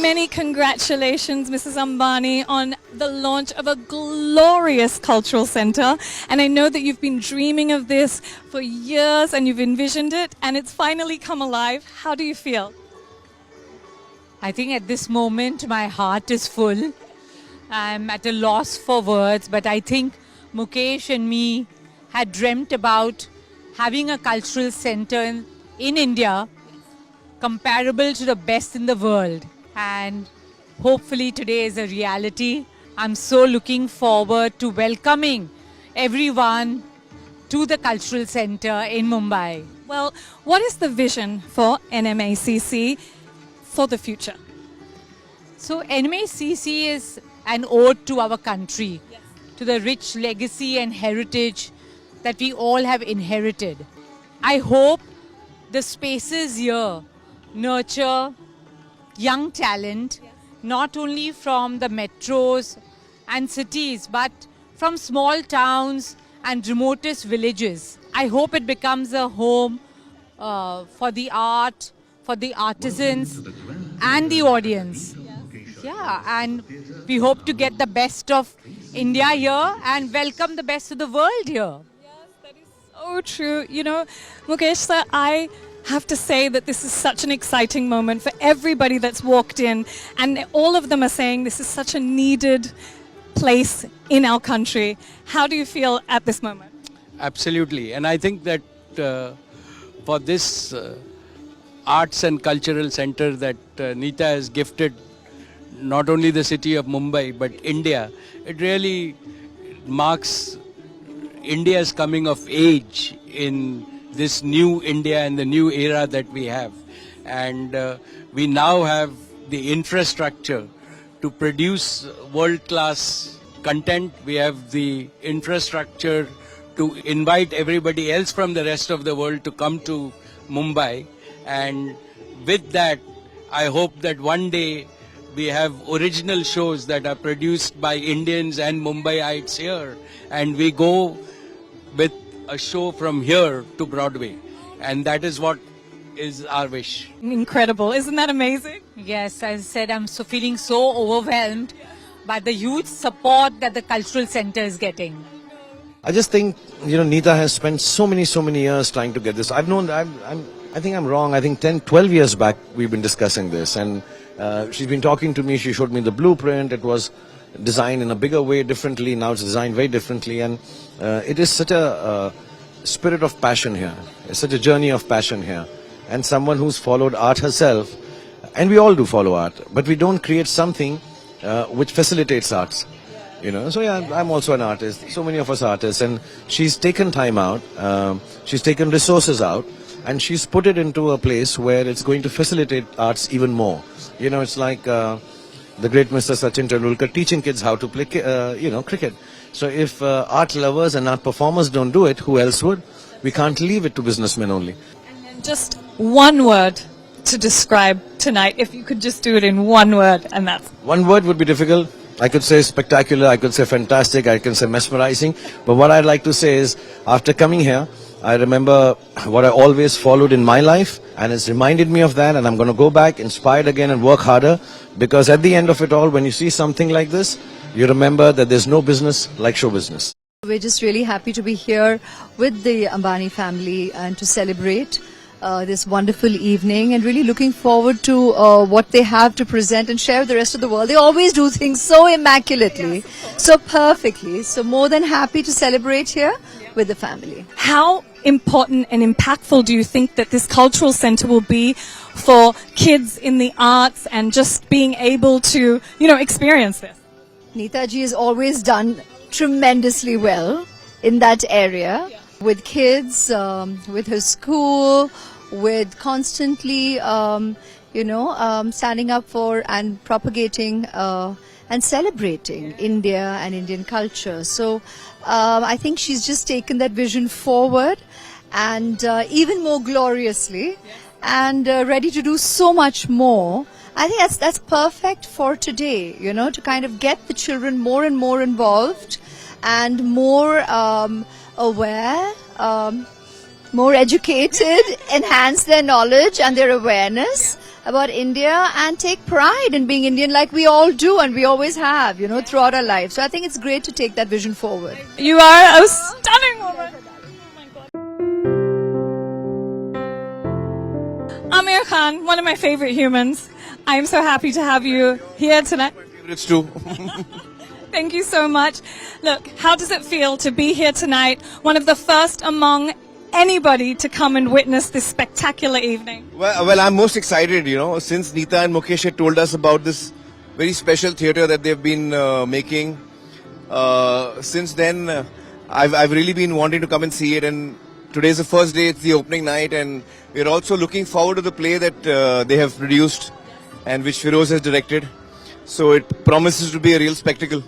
Many congratulations, Mrs. Ambani, on the launch of a glorious cultural centre. And I know that you've been dreaming of this for years and you've envisioned it and it's finally come alive. How do you feel? I think at this moment my heart is full. I'm at a loss for words, but I think Mukesh and me had dreamt about having a cultural centre in India comparable to the best in the world. And hopefully today is a reality. I'm so looking forward to welcoming everyone to the cultural centre in Mumbai. Well, what is the vision for NMACC for the future? So NMACC is an ode to our country, to the rich legacy and heritage that we all have inherited. I hope the spaces here nurture young talent, not only from the metros and cities, but from small towns and remotest villages. I hope it becomes a home for the art, for the artisans and the audience. Yeah, and we hope to get the best of India here and welcome the best of the world here. Yes, that is so true. You know, Mukesh sir, I have to say that this is such an exciting moment for everybody that's walked in, and all of them are saying this is such a needed place in our country. How do you feel at this moment? Absolutely, and I think that for this arts and cultural center that Nita has gifted not only the city of Mumbai but India, it really marks India's coming of age in this new India and the new era that we have. And we now have the infrastructure to produce world-class content. We have the infrastructure to invite everybody else from the rest of the world to come to Mumbai. And with that, I hope that one day we have original shows that are produced by Indians and Mumbaiites here. And we go with a show from here to Broadway, and that is what is our wish. Incredible. Isn't that amazing? Yes, as I said, I'm feeling so overwhelmed by the huge support that the cultural centre is getting. I just think, Nita has spent so many years trying to get this. I think I'm wrong. I think 10, 12 years back we've been discussing this, and she's been talking to me. She showed me the blueprint. It was designed in a bigger way, differently. Now it's designed very differently, and it is such a spirit of passion here. It's such a journey of passion here, and someone who's followed art herself, and we all do follow art, but we don't create something which facilitates arts. So yeah, I'm also an artist. So many of us are artists, and she's taken time out, she's taken resources out, and she's put it into a place where it's going to facilitate arts even more. It's like the great Mr. Sachin Tendulkar teaching kids how to play, cricket. So if art lovers and art performers don't do it, who else would? We can't leave it to businessmen only. And then just one word to describe tonight, if you could just do it in one word, and that's... One word would be difficult. I could say spectacular, I could say fantastic, I can say mesmerizing. But what I'd like to say is, after coming here, I remember what I always followed in my life, and it's reminded me of that, and I'm going to go back inspired again and work harder, because at the end of it all, when you see something like this, you remember that there's no business like show business. We're just really happy to be here with the Ambani family and to celebrate this wonderful evening, and really looking forward to what they have to present and share with the rest of the world. They always do things so immaculately, so perfectly. So more than happy to celebrate here with the family. How important and impactful do you think that this cultural centre will be for kids in the arts and just being able to, experience this? Nita ji has always done tremendously well in that area, with kids, with her school, with constantly, standing up for and propagating and celebrating India and Indian culture. So I think she's just taken that vision forward, and even more gloriously, and ready to do so much more. I think that's perfect for today, to kind of get the children more and more involved and more aware, more educated, enhance their knowledge and their awareness about India, and take pride in being Indian like we all do and we always have, throughout our lives. So I think it's great to take that vision forward. You are a stunning woman. Amir Khan, one of my favorite humans. I am so happy to have you here tonight. Favorites too. Thank you so much. Look, how does it feel to be here tonight, one of the first among anybody to come and witness this spectacular evening? Well, I'm most excited, since Nita and Mukesh had told us about this very special theatre that they've been making. Since then, I've really been wanting to come and see it, and today's the first day, it's the opening night, and we're also looking forward to the play that they have produced and which Feroz has directed. So it promises to be a real spectacle.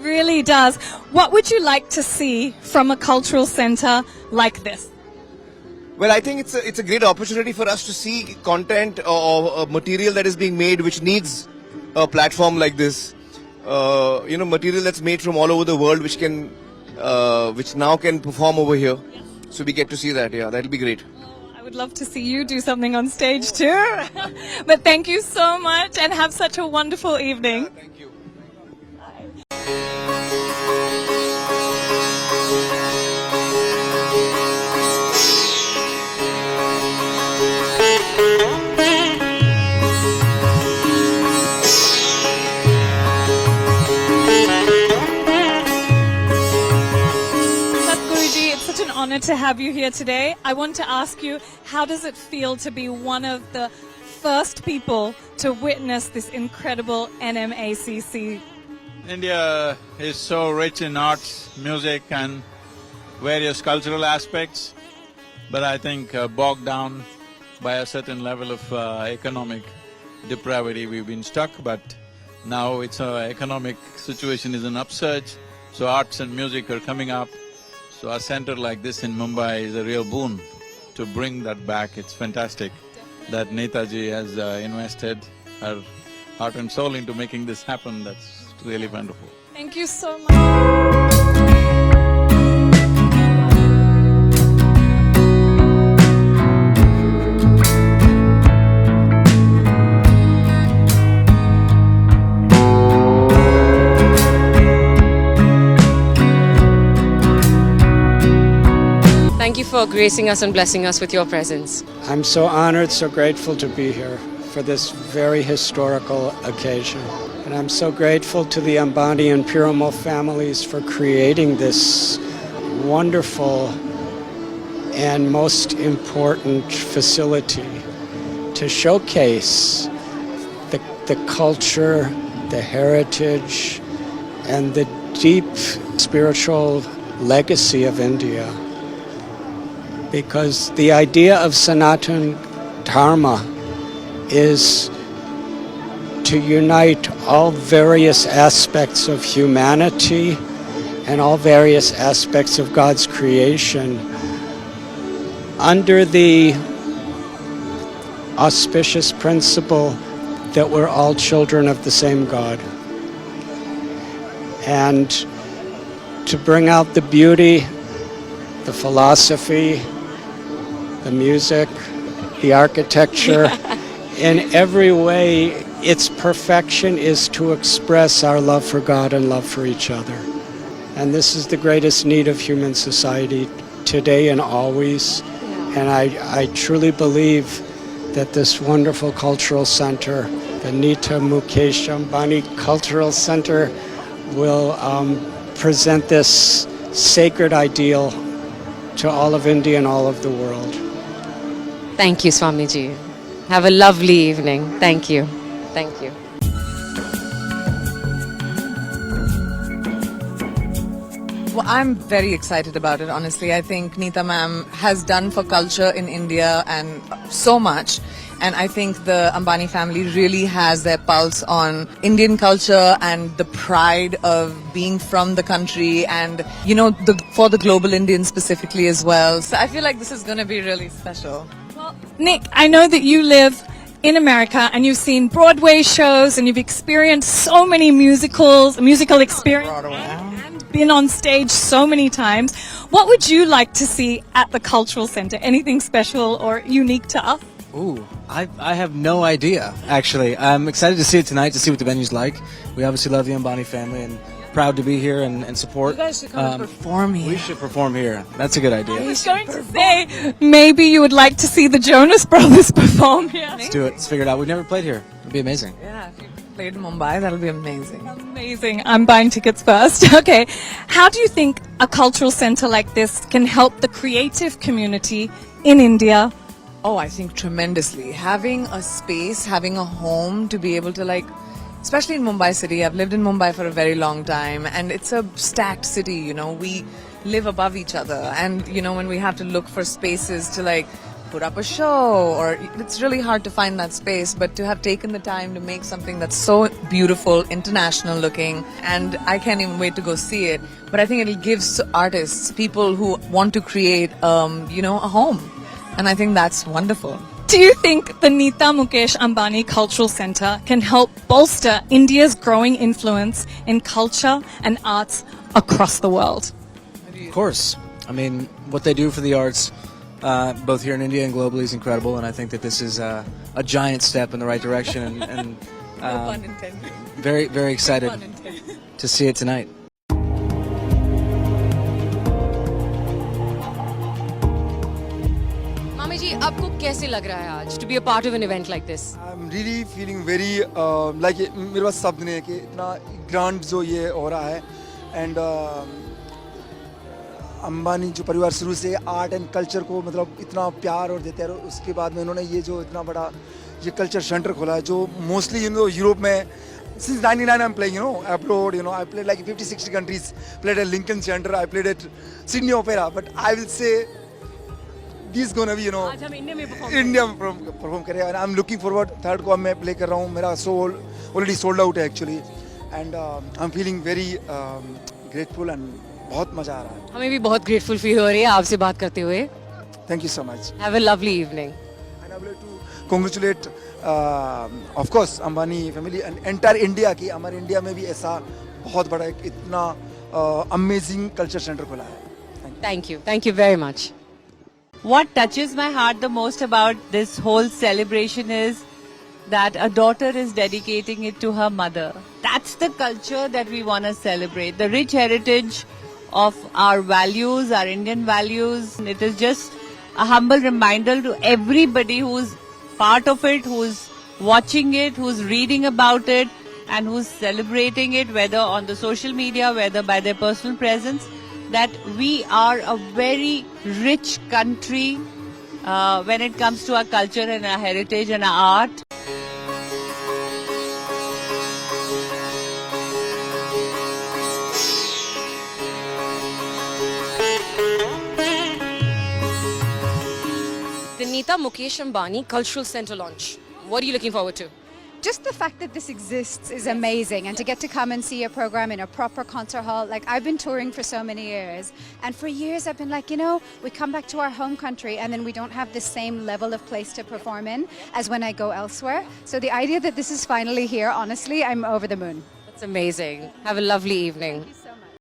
Really does. What would you like to see from a cultural center like this? Well, I think it's a great opportunity for us to see content or material that is being made which needs a platform like this. Material that's made from all over the world which now can perform over here. So we get to see that. Yeah, that'll be great. I would love to see you do something on stage too. But thank you so much and have such a wonderful evening. Thank you. Honor to have you here today. I want to ask you, how does it feel to be one of the first people to witness this incredible NMACC? India is so rich in arts, music and various cultural aspects, but I think bogged down by a certain level of economic depravity we've been stuck, but now its economic situation is an upsurge, so arts and music are coming up. So a center like this in Mumbai is a real boon to bring that back. It's fantastic that Netaji has invested her heart and soul into making this happen. That's really wonderful. Thank you so much. Thank you for gracing us and blessing us with your presence. I'm so honored, so grateful to be here for this very historical occasion. And I'm so grateful to the Ambani and Piramal families for creating this wonderful and most important facility to showcase the culture, the heritage, and the deep spiritual legacy of India. Because the idea of Sanatana Dharma is to unite all various aspects of humanity and all various aspects of God's creation under the auspicious principle that we're all children of the same God. And to bring out the beauty, the philosophy, the music, the architecture, in every way, its perfection is to express our love for God and love for each other. And this is the greatest need of human society today and always. And I truly believe that this wonderful cultural center, the Nita Mukesh Ambani Cultural Center, will present this sacred ideal to all of India and all of the world. Thank you, Swamiji. Have a lovely evening. Thank you. Thank you. Well, I'm very excited about it, honestly. I think Nita ma'am has done for culture in India and so much. And I think the Ambani family really has their pulse on Indian culture and the pride of being from the country and, for the global Indians specifically as well. So I feel like this is going to be really special. Well, Nick, I know that you live in America and you've seen Broadway shows and you've experienced so many musical experiences and been on stage so many times. What would you like to see at the Cultural Centre? Anything special or unique to us? Ooh, I have no idea, actually. I'm excited to see it tonight, to see what the venue's like. We obviously love the Ambani family and proud to be here and support. You guys should come and perform here. We should perform here. That's a good idea. I was going to say, maybe you would like to see the Jonas Brothers perform here. Let's do it. Let's figure it out. We've never played here. It'd be amazing. Yeah, if you played in Mumbai, that'll be amazing. Amazing. I'm buying tickets first. Okay. How do you think a cultural centre like this can help the creative community in India? Oh, I think tremendously. Having a space, having a home to be able to especially in Mumbai city. I've lived in Mumbai for a very long time and it's a stacked city, you know. We live above each other and, you know, when we have to look for spaces to put up a show or it's really hard to find that space, but to have taken the time to make something that's so beautiful, international looking, and I can't even wait to go see it. But I think it'll give artists, people who want to create, you know, a home. And I think that's wonderful. Do you think the Nita Mukesh Ambani Cultural Centre can help bolster India's growing influence in culture and arts across the world? Of course. I mean, what they do for the arts, both here in India and globally, is incredible. And I think that this is a giant step in the right direction. And No pun intended. very, very excited to see it tonight. मामी जी आपको कैसे लग रहा है आज to be a part of an event like this? I'm really feeling very like मेरे पास शब्द नहीं है कि इतना ग्रांड जो ये हो रहा है एंड अंबानी जो परिवार शुरू से आर्ट एंड कल्चर को मतलब इतना प्यार और देते हैं और उसके बाद में उन्होंने ये जो इतना बड़ा ये कल्चर सेंटर खोला है जो मोस्टली यूरोप में since 99 I'm playing abroad, I played like 50-60 countries, played at Lincoln Center, I played at Sydney Opera, but I will say this is gonna be India में perform करें and I'm looking forward. Third को मैं play कर रहा हूँ, मेरा show already sold out है actually and I'm feeling very grateful and बहुत मजा आ रहा है. हमें भी बहुत grateful feel हो रही है आपसे बात करते हुए. Thank you so much. Have a lovely evening. And I would like to congratulate of course Ambani family and entire India की हमारे इंडिया में भी ऐसा बहुत बड़ा एक इतना amazing culture center खोला है. Thank you very much. What touches my heart the most about this whole celebration is that a daughter is dedicating it to her mother. That's the culture that we want to celebrate. The rich heritage of our values, our Indian values. It is just a humble reminder to everybody who's part of it, who's watching it, who's reading about it, and who's celebrating it, whether on the social media, whether by their personal presence, that we are a very rich country when it comes to our culture and our heritage and our art. The Nita Mukesh Ambani Cultural Centre launch. What are you looking forward to? Just the fact that this exists is amazing, and to get to come and see a program in a proper concert hall. Like, I've been touring for so many years, and for years I've been like, we come back to our home country and then we don't have the same level of place to perform in as when I go elsewhere. So the idea that this is finally here, honestly, I'm over the moon. That's amazing. Have a lovely evening.